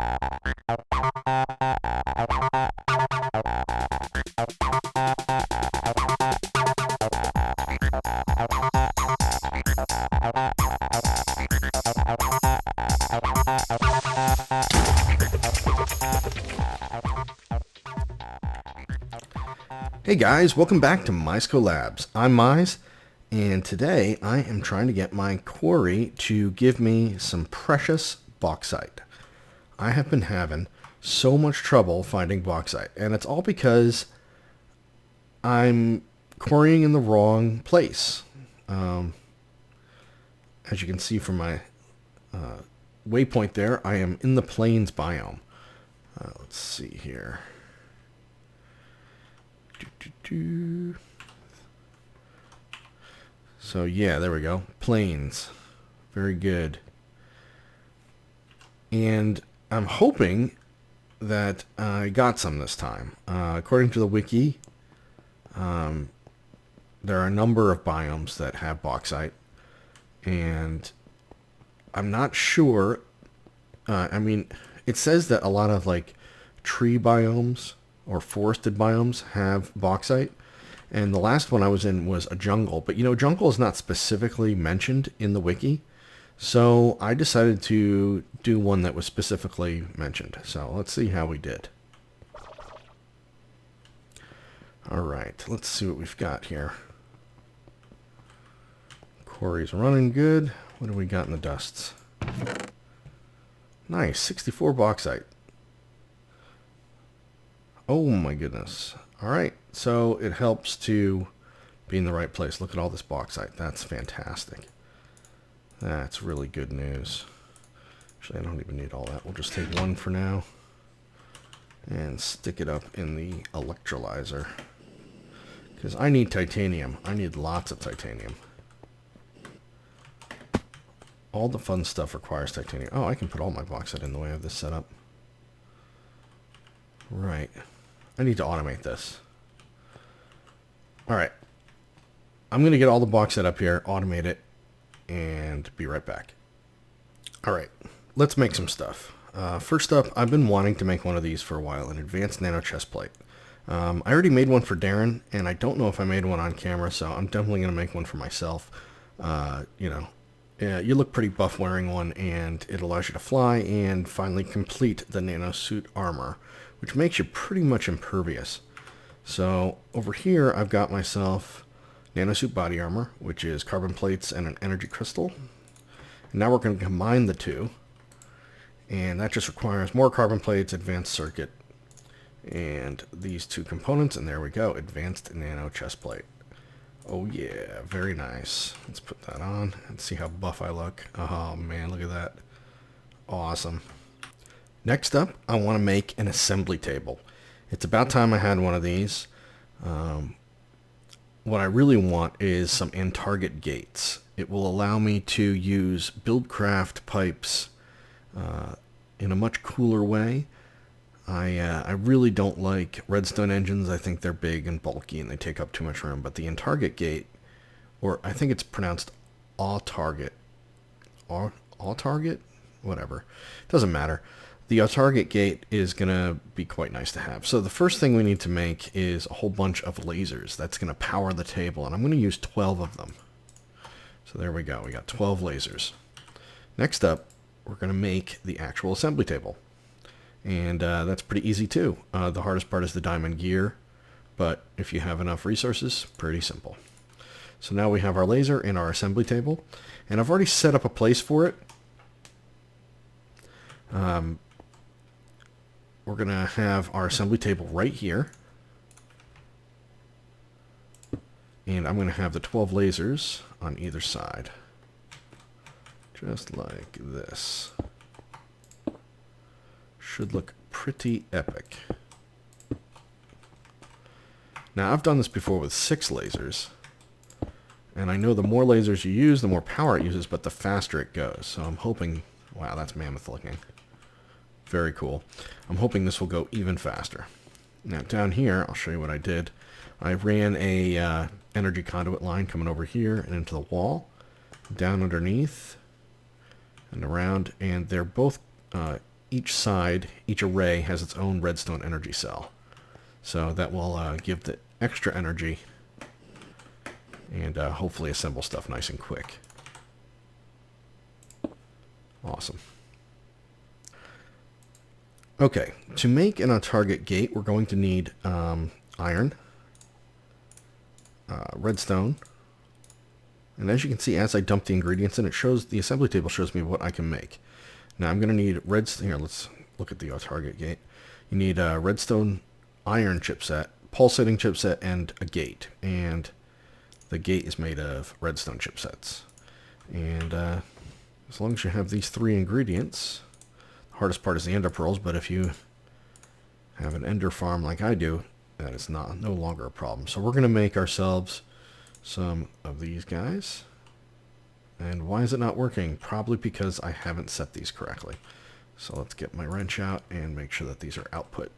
Hey guys, welcome back to MIZEco Labs. I'm Mize, and today I am trying to get my quarry to give me some precious bauxite. I have been having so much trouble finding bauxite, and it's all because I'm quarrying in the wrong place. As you can see from my waypoint there, I am in the plains biome. Let's see here. So yeah, there we go. Plains. Very good. And I'm hoping that I got some this time. According to the wiki, there are a number of biomes that have bauxite. And I'm not sure. I mean, it says that a lot of like tree biomes or forested biomes have bauxite, and the last one I was in was a jungle, but you know, jungle is not specifically mentioned in the wiki, so I decided to do one that was specifically mentioned. So let's see how we did. Alright, let's see what we've got here. Quarry's running good. What do we got in the dusts? Nice, 64 bauxite. Oh my goodness. Alright, so it helps to be in the right place. Look at all this bauxite. That's fantastic. That's really good news. Actually, I don't even need all that. We'll just take one for now and stick it up in the electrolyzer. Because I need titanium. I need lots of titanium. All the fun stuff requires titanium. Oh, I can put all my bauxite in the way I have this set up. Right. I need to automate this. Alright. I'm going to get all the bauxite up here, automate it, and be right back. Alright. Let's make some stuff. First up, I've been wanting to make one of these for a while, an advanced nano chest plate. I already made one for Darren, and I don't know if I made one on camera, so I'm definitely going to make one for myself. You know, you look pretty buff wearing one, and it allows you to fly and finally complete the nano suit armor, which makes you pretty much impervious. So over here I've got myself nanosuit body armor, which is carbon plates and an energy crystal. And now we're going to combine the two, and that just requires more carbon plates, advanced circuit, and these two components, and there we go, advanced nano chest plate. Oh yeah, very nice. Let's put that on and see how buff I look. Oh man, look at that. Awesome. Next up, I want to make an assembly table. It's about time I had one of these. What I really want is some in-target gates. It will allow me to use Buildcraft pipes in a much cooler way. I really don't like redstone engines. I think they're big and bulky and they take up too much room. But the in-target gate, or I think it's pronounced all-target. All-target? Whatever. Doesn't matter. The target gate is going to be quite nice to have. So the first thing we need to make is a whole bunch of lasers. That's going to power the table, and I'm going to use 12 of them. So there we go. We got 12 lasers. Next up, we're going to make the actual assembly table. And that's pretty easy too. The hardest part is the diamond gear, but if you have enough resources, pretty simple. So now we have our laser in our assembly table, and I've already set up a place for it. We're going to have our assembly table right here. And I'm going to have the 12 lasers on either side. Just like this. Should look pretty epic. Now, I've done this before with 6 lasers. And I know the more lasers you use, the more power it uses, but the faster it goes. So I'm hoping... Wow, that's mammoth looking. Very cool. I'm hoping this will go even faster. Now down here, I'll show you what I did. I ran a energy conduit line coming over here and into the wall, down underneath, and around, and they're both each side, each array has its own redstone energy cell. So that will give the extra energy and hopefully assemble stuff nice and quick. Awesome. Okay, to make an on-target gate, we're going to need iron, redstone, and as you can see, as I dump the ingredients in, it shows, the assembly table shows me what I can make. Now I'm going to need redstone. Here, let's look at the on-target gate. You need a redstone iron chipset, pulsating chipset, and a gate. And the gate is made of redstone chipsets. And as long as you have these three ingredients, the hardest part is the ender pearls, but if you have an ender farm like I do, that is no longer a problem. So we're going to make ourselves some of these guys. And why is it not working? Probably because I haven't set these correctly. So let's get my wrench out and make sure that these are output.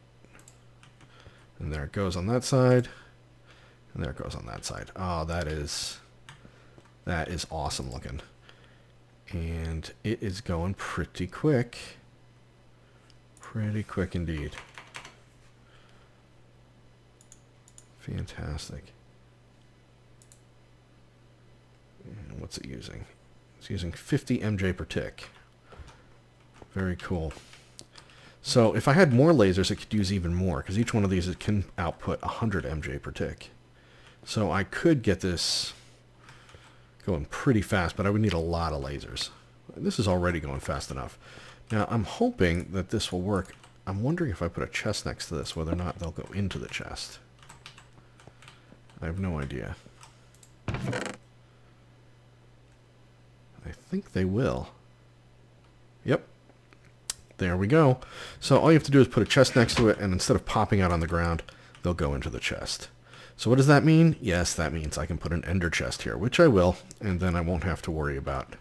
And there it goes on that side. And there it goes on that side. Oh, that is awesome looking. And it is going pretty quick. Pretty quick indeed. Fantastic. And what's it using? It's using 50 MJ per tick. Very cool. So if I had more lasers, it could use even more, because each one of these can output 100 MJ per tick. So I could get this going pretty fast, but I would need a lot of lasers. This is already going fast enough. Now I'm hoping that this will work. I'm wondering if I put a chest next to this, whether or not they'll go into the chest. I have no idea. I think they will. Yep. There we go. So all you have to do is put a chest next to it, and instead of popping out on the ground, they'll go into the chest. So what does that mean? Yes, that means I can put an ender chest here, which I will, and then I won't have to worry about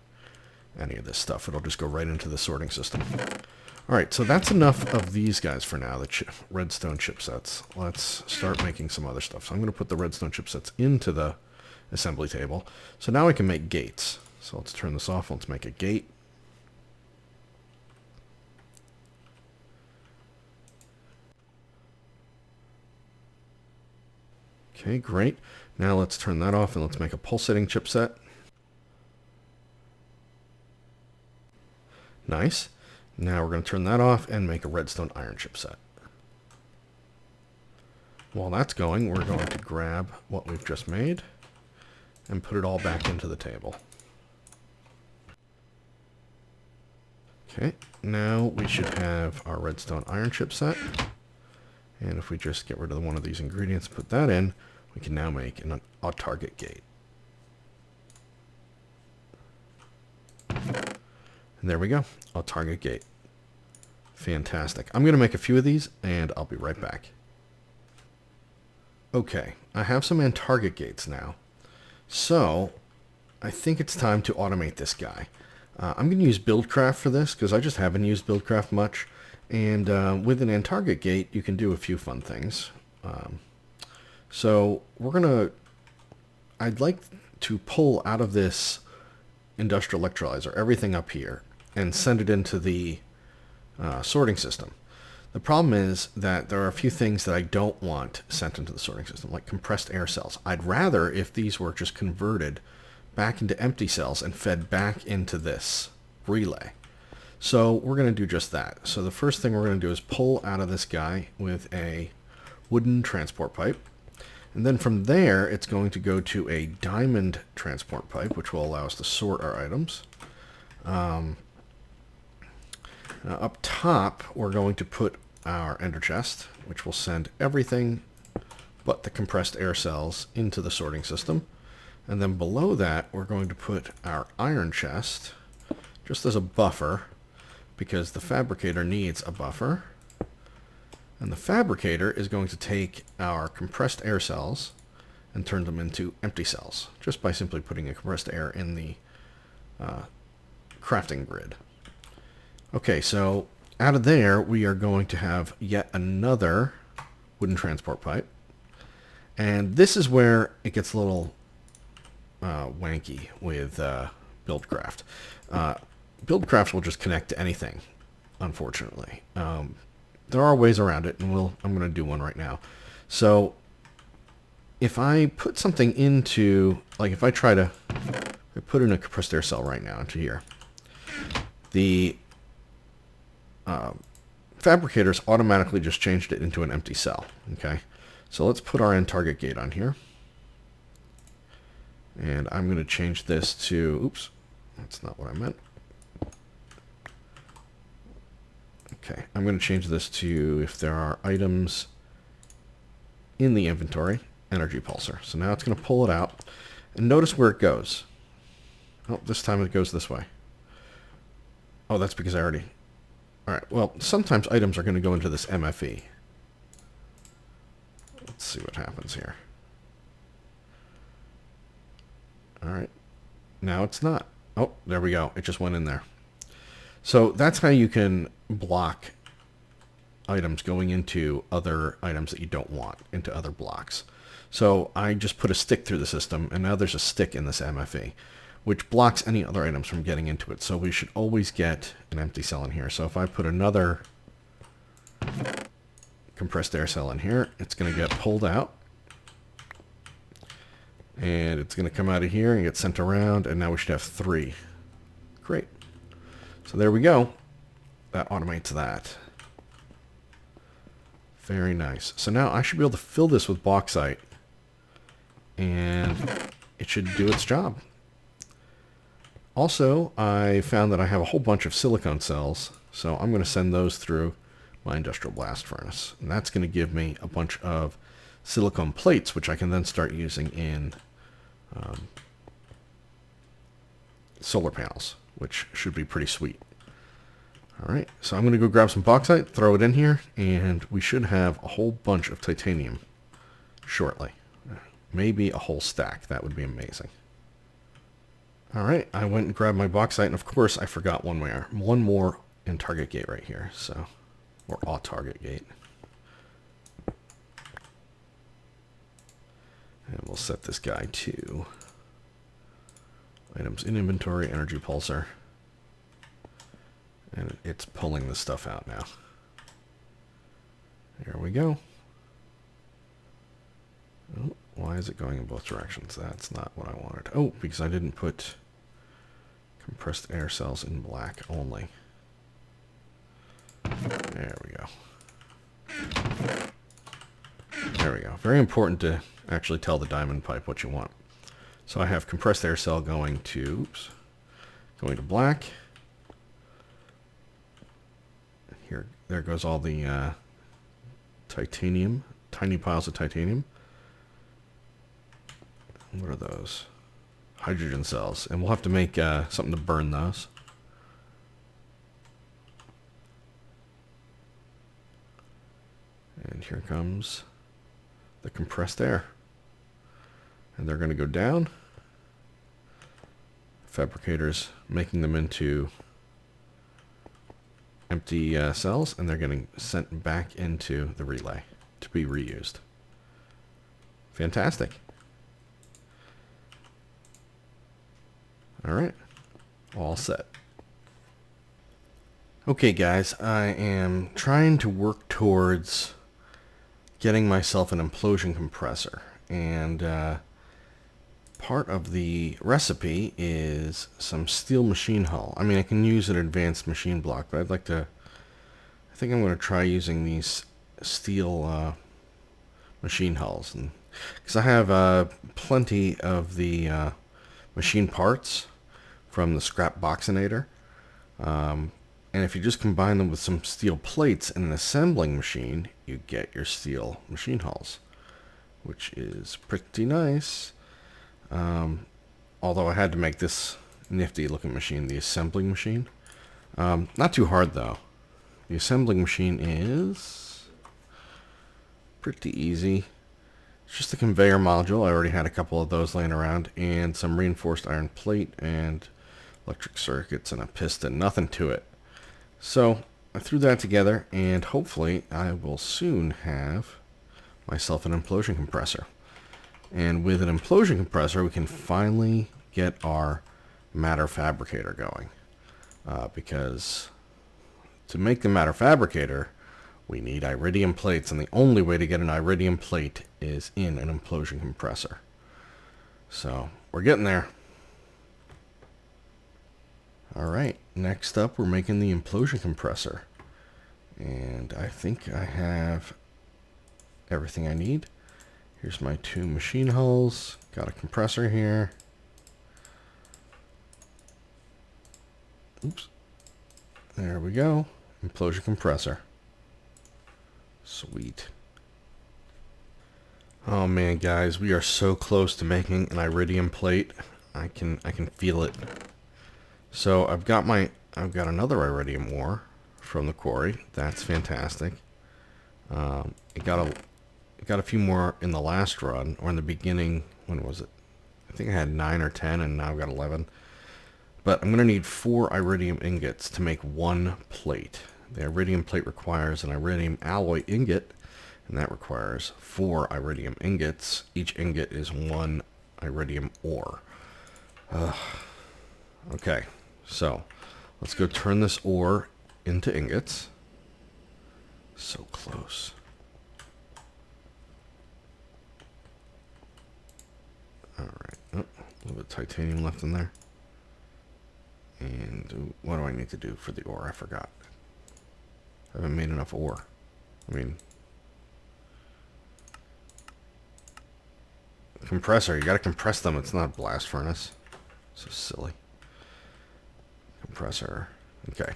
any of this stuff. It'll just go right into the sorting system. Alright, so that's enough of these guys for now, the redstone chipsets. Let's start making some other stuff. So I'm going to put the redstone chipsets into the assembly table. So now I can make gates. So let's turn this off. Let's make a gate. Okay, great. Now let's turn that off and let's make a pulsating chipset. Nice. Now we're going to turn that off and make a redstone iron chipset. While that's going, we're going to grab what we've just made and put it all back into the table. Okay, now we should have our redstone iron chipset. And if we just get rid of one of these ingredients, put that in, we can now make an on-target gate. And there we go, on-target gate. Fantastic. I'm going to make a few of these, and I'll be right back. Okay, I have some on-target gates now. So, I think it's time to automate this guy. I'm going to use Buildcraft for this, because I just haven't used Buildcraft much. And with an on-target gate, you can do a few fun things. So I'd like to pull out of this industrial electrolyzer everything up here and send it into the sorting system. The problem is that there are a few things that I don't want sent into the sorting system, like compressed air cells. I'd rather if these were just converted back into empty cells and fed back into this relay. So we're going to do just that. So the first thing we're going to do is pull out of this guy with a wooden transport pipe. And then from there, it's going to go to a diamond transport pipe, which will allow us to sort our items. Now up top, we're going to put our ender chest, which will send everything but the compressed air cells into the sorting system. And then below that, we're going to put our iron chest, just as a buffer, because the fabricator needs a buffer. And the fabricator is going to take our compressed air cells and turn them into empty cells, just by simply putting a compressed air in the crafting grid. Okay, so out of there, we are going to have yet another wooden transport pipe. And this is where it gets a little wanky with Buildcraft. Buildcraft will just connect to anything unfortunately. There are ways around it, and I'm going to do one right now. So if I put something into, like if I try to put in a compressed air cell right now into here, the fabricators automatically just changed it into an empty cell. Okay, so let's put our end target gate on here. And I'm going to change this to, oops, that's not what I meant. Okay, I'm going to change this to, if there are items in the inventory, energy pulsar. So now it's going to pull it out, and notice where it goes. Oh, this time it goes this way. Oh, that's because I already... Alright, well, sometimes items are going to go into this MFE. Let's see what happens here. Alright, now it's not. Oh, there we go. It just went in there. So that's how you can block items going into other items that you don't want, into other blocks. So I just put a stick through the system, and now there's a stick in this MFE, which blocks any other items from getting into it. So we should always get an empty cell in here. So if I put another compressed air cell in here, it's going to get pulled out. And it's going to come out of here and get sent around, and now we should have 3. Great. So there we go. That automates that. Very nice. So now I should be able to fill this with bauxite, and it should do its job. Also, I found that I have a whole bunch of silicone cells, so I'm going to send those through my industrial blast furnace. And that's going to give me a bunch of silicone plates, which I can then start using in solar panels, which should be pretty sweet. Alright, so I'm going to go grab some bauxite, throw it in here, and we should have a whole bunch of titanium shortly. Maybe a whole stack. That would be amazing. Alright, I went and grabbed my bauxite, and of course I forgot one more in target gate right here, so, or off target gate. And we'll set this guy to items in inventory, energy pulsar. And it's pulling this stuff out now. There we go. Oh, why is it going in both directions? That's not what I wanted. Oh, because I didn't put compressed air cells in black only. There we go. There we go. Very important to actually tell the diamond pipe what you want. So I have compressed air cell going to, going to black. Here, there goes all the titanium, tiny piles of titanium. What are those? Hydrogen cells. And we'll have to make something to burn those. And here comes the compressed air. And they're going to go down. Fabricators making them into empty cells, and they're getting sent back into the relay to be reused. Fantastic. Alright, all set. Okay guys, I am trying to work towards getting myself an implosion compressor, and part of the recipe is some steel machine hull. I mean, I can use an advanced machine block, but I'd like to, I think I'm going to try using these steel machine hulls, and because I have plenty of the machine parts from the scrap boxinator, and if you just combine them with some steel plates in an assembling machine, you get your steel machine hulls, which is pretty nice. Although I had to make this nifty looking machine the assembling machine. Not too hard though. The assembling machine is pretty easy. It's just a conveyor module. I already had a couple of those laying around, and some reinforced iron plate and electric circuits and a piston. Nothing to it. So I threw that together, and hopefully I will soon have myself an implosion compressor. And with an implosion compressor, we can finally get our matter fabricator going. Because to make the matter fabricator, we need iridium plates, and the only way to get an iridium plate is in an implosion compressor. So we're getting there. Alright, next up we're making the implosion compressor. And I think I have everything I need. Here's my 2 machine hulls. Got a compressor here. Oops. There we go. Implosion compressor. Sweet. Oh man, guys, we are so close to making an iridium plate. I can feel it. So I've got another iridium ore from the quarry. That's fantastic. It got a few more in the last run, or in the beginning. When was it? I think I had 9 or 10, and now I've got 11. But I'm going to need 4 iridium ingots to make 1 plate. The iridium plate requires an iridium alloy ingot, and that requires 4 iridium ingots. Each ingot is 1 iridium ore. Okay, so let's go turn this ore into ingots. So close. Alright, oh, a little bit of titanium left in there. And what do I need to do for the ore? I forgot. I haven't made enough ore. I mean, compressor, you gotta compress them. It's not a blast furnace. So silly. Compressor. Okay.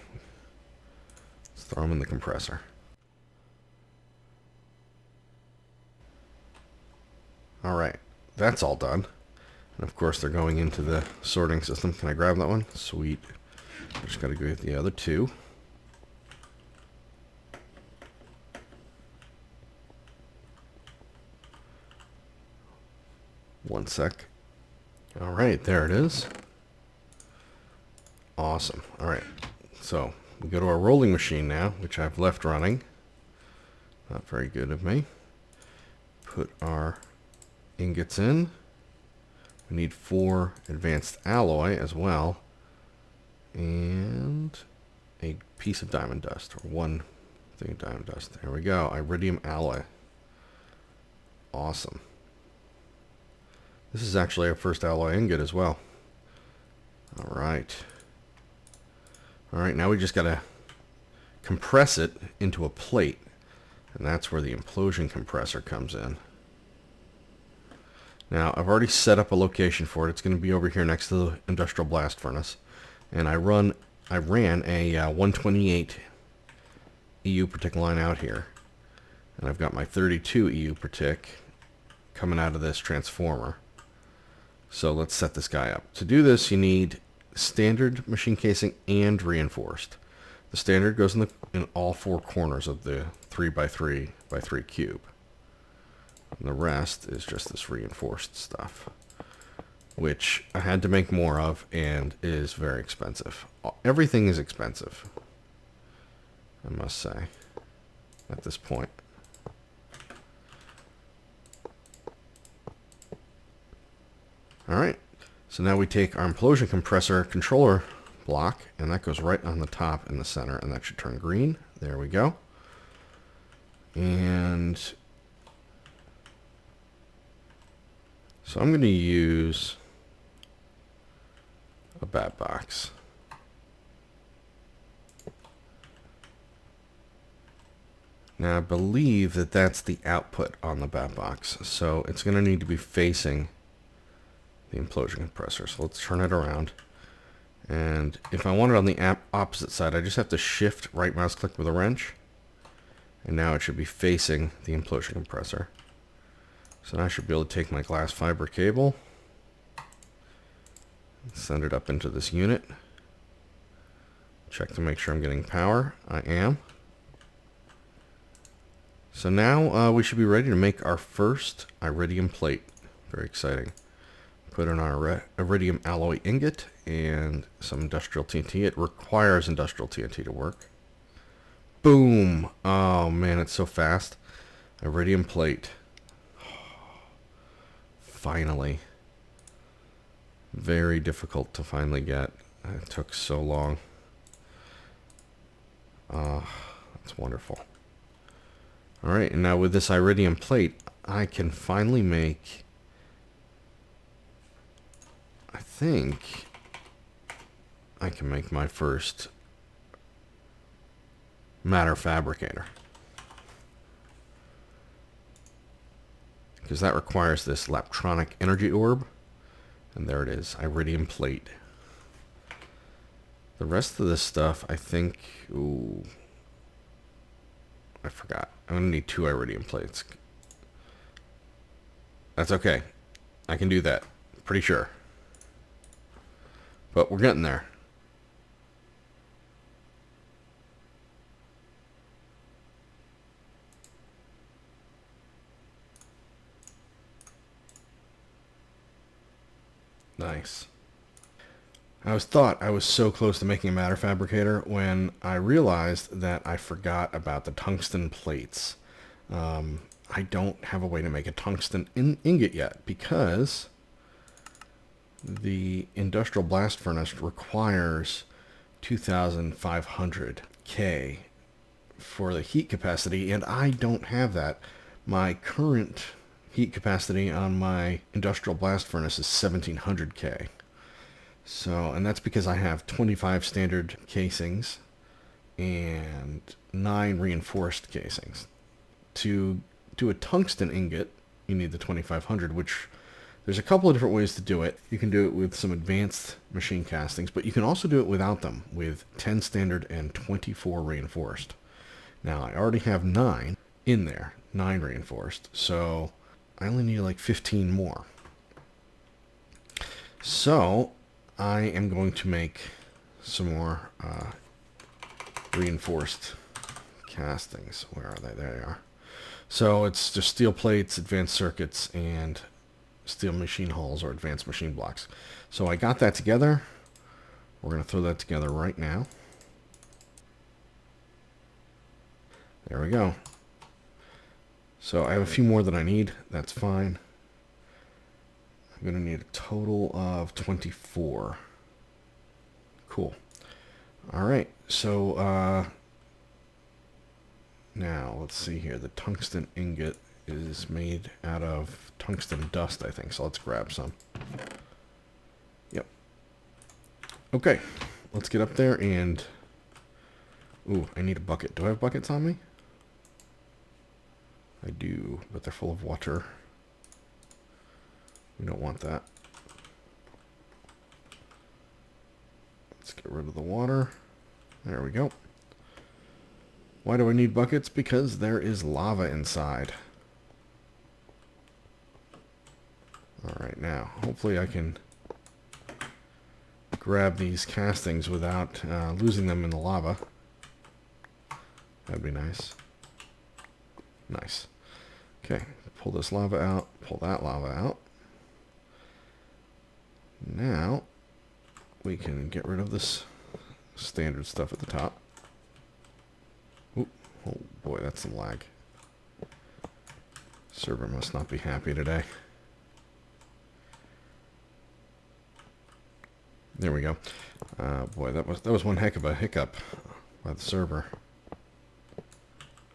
Let's throw them in the compressor. Alright, that's all done. And of course they're going into the sorting system. Can I grab that one? Sweet. I just gotta go get the other 2. One sec. Alright, there it is. Awesome. Alright, so we go to our rolling machine now, which I've left running. Not very good of me. Put our ingots in. We need 4 advanced alloy as well. And a piece of diamond dust, or 1 thing of diamond dust. There we go. Iridium alloy. Awesome. This is actually our first alloy ingot as well. Alright. Alright, now we just gotta compress it into a plate. And that's where the implosion compressor comes in. Now, I've already set up a location for it. It's going to be over here next to the industrial blast furnace. And I ran a 128 EU per tick line out here. And I've got my 32 EU per tick coming out of this transformer. So let's set this guy up. To do this, you need standard machine casing and reinforced. The standard goes in all 4 corners of the 3x3x3 cube. And the rest is just this reinforced stuff, which I had to make more of and is very expensive. Everything is expensive, I must say, at this point. Alright, so now we take our implosion compressor controller block, and that goes right on the top in the center, and that should turn green. There we go. And so I'm going to use a bat box. Now I believe that that's the output on the bat box, so it's going to need to be facing the implosion compressor. So let's turn it around. And if I want it on the opposite side, I just have to shift right mouse click with a wrench. And now it should be facing the implosion compressor. So now I should be able to take my glass fiber cable, send it up into this unit, check to make sure I'm getting power. I am. So now we should be ready to make our first iridium plate. Very exciting. Put in our iridium alloy ingot and some industrial TNT. It requires industrial TNT to work. Boom! Oh man, it's so fast. Iridium plate. Finally. Very difficult to finally get. It took so long. That's wonderful. All right, and now with this iridium plate, I can finally make, I think I can make my first matter fabricator. Because that requires this laptronic energy orb. And there it is, iridium plate. The rest of this stuff, I think, ooh, I forgot. I'm going to need 2 iridium plates. That's okay. I can do that. Pretty sure. But we're getting there. Nice. I was so close to making a matter fabricator when I realized that I forgot about the tungsten plates. I don't have a way to make a tungsten ingot yet because the industrial blast furnace requires 2,500 K for the heat capacity, and I don't have that. My current heat capacity on my industrial blast furnace is 1,700 K. So, and that's because I have 25 standard casings and 9 reinforced casings. To do a tungsten ingot, you need the 2500, which there's a couple of different ways to do it. You can do it with some advanced machine castings, but you can also do it without them, with 10 standard and 24 reinforced. Now, I already have 9 in there, 9 reinforced, so I only need like 15 more. So, I am going to make some more reinforced castings. Where are they? There they are. So it's just steel plates, advanced circuits, and steel machine hulls or advanced machine blocks. So I got that together. We're going to throw that together right now. There we go. So I have a few more that I need. That's fine. I'm going to need a total of 24. Cool. All right. So now let's see here. The tungsten ingot is made out of tungsten dust, I think. So let's grab some. Yep. Okay. Let's get up there and... Ooh, I need a bucket. Do I have buckets on me? I do, but they're full of water. We don't want that. Let's get rid of the water. There we go. Why do I need buckets? Because there is lava inside. Alright, now, hopefully I can grab these castings without losing them in the lava. That'd be nice. Nice. Okay, pull this lava out, pull that lava out. Now, we can get rid of this standard stuff at the top. Ooh, oh boy, that's some lag. Server must not be happy today. There we go. Boy, that was one heck of a hiccup by the server.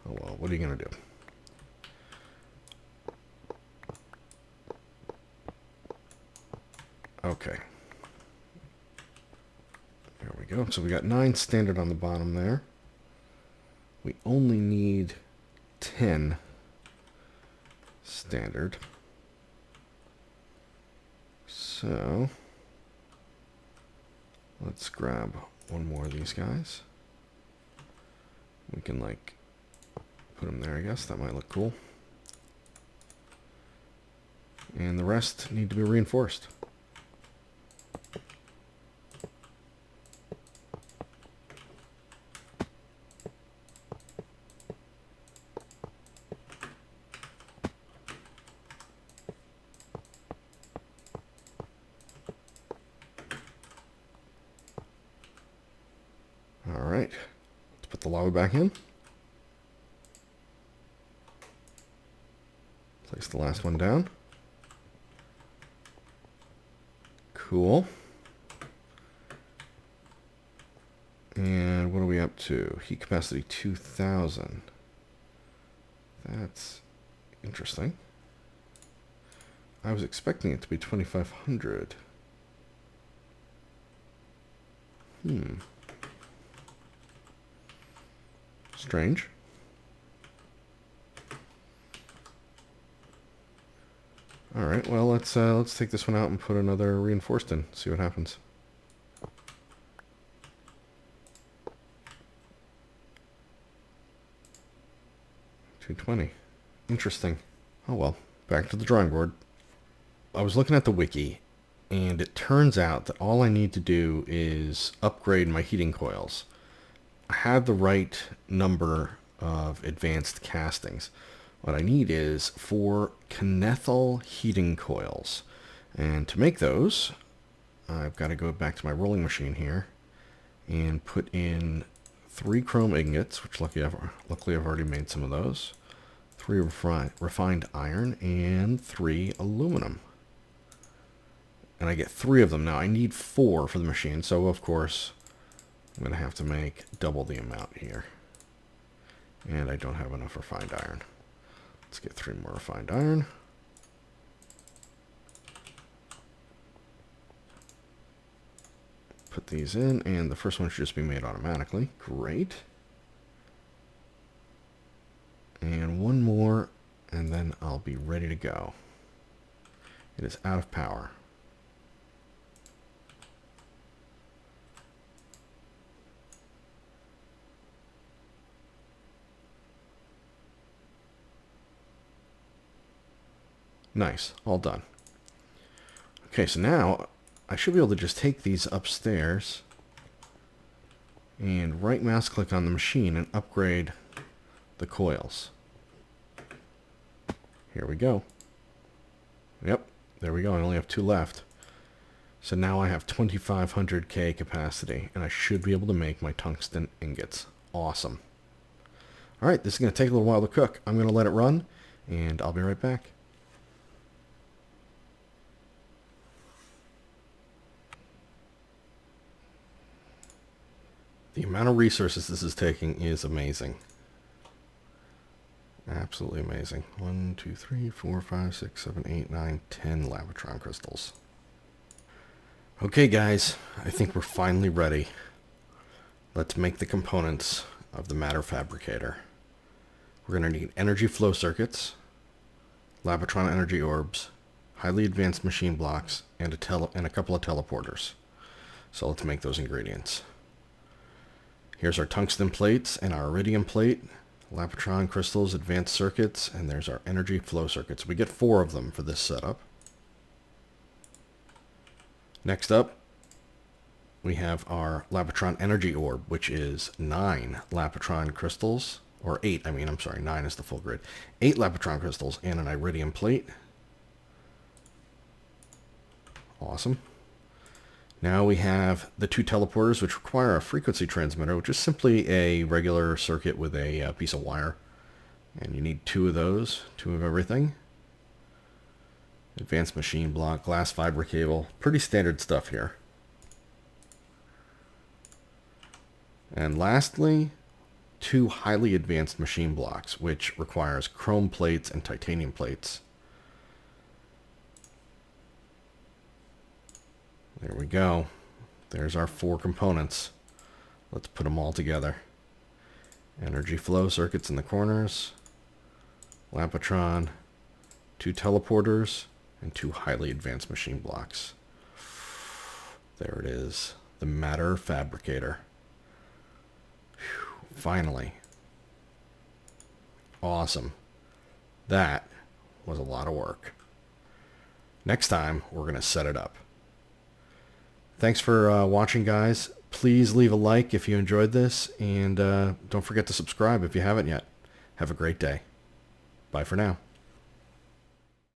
Oh well, what are you gonna do? Okay. There we go. So we got 9 standard on the bottom there. We only need 10 standard. So let's grab one more of these guys. We can like put them there, I guess. That might look cool. And the rest need to be reinforced. Alright, let's put the lava back in. Place the last one down. Cool. And what are we up to? 2. Heat capacity 2,000. That's interesting. I was expecting it to be 2,500. Strange. All right, well, let's take this one out and put another reinforced in. See what happens. $220. Interesting. Oh well, back to the drawing board. I was looking at the wiki, and it turns out that all I need to do is upgrade my heating coils. I have the right number of advanced castings. What I need is 4 Knethel heating coils. And to make those, I've got to go back to my rolling machine here and put in 3 chrome ingots, which luckily I've already made some of those, 3 refined iron, and 3 aluminum. And I get 3 of them. Now I need 4 for the machine, so of course I'm going to have to make double the amount here. And I don't have enough refined iron. Let's get 3 more refined iron. Put these in, and the first one should just be made automatically. Great. And 1 more, and then I'll be ready to go. It is out of power. Nice, all done. Okay, so now I should be able to just take these upstairs and right mouse click on the machine and upgrade the coils. Here we go. Yep, there we go. I only have 2 left. So now I have 2,500K capacity, and I should be able to make my tungsten ingots. Awesome. All right, this is going to take a little while to cook. I'm going to let it run, and I'll be right back. The amount of resources this is taking is amazing. Absolutely amazing. 1, 2, 3, 4, 5, 6, 7, 8, 9, 10 Labotron crystals. Okay, guys, I think we're finally ready. Let's make the components of the matter fabricator. We're going to need energy flow circuits, Labotron energy orbs, highly advanced machine blocks, and a couple of teleporters. So let's make those ingredients. Here's our tungsten plates and our iridium plate, Labotron crystals, advanced circuits, and there's our energy flow circuits. We get 4 of them for this setup. Next up, we have our Labotron energy orb, which is 9 Labotron crystals, or 8, I'm sorry, 9 is the full grid. 8 Labotron crystals and an iridium plate. Awesome. Now we have the 2 teleporters, which require a frequency transmitter, which is simply a regular circuit with a piece of wire. And you need 2 of those, 2 of everything. Advanced machine block, glass fiber cable, pretty standard stuff here. And lastly, 2 highly advanced machine blocks, which requires chrome plates and titanium plates. There we go. There's our 4 components. Let's put them all together. Energy flow circuits in the corners, Labotron, 2 teleporters, and 2 highly advanced machine blocks. There it is. The matter fabricator. Whew, finally. Awesome. That was a lot of work. Next time, we're going to set it up. Thanks for watching, guys. Please leave a like if you enjoyed this, and don't forget to subscribe if you haven't yet. Have a great day. Bye for now.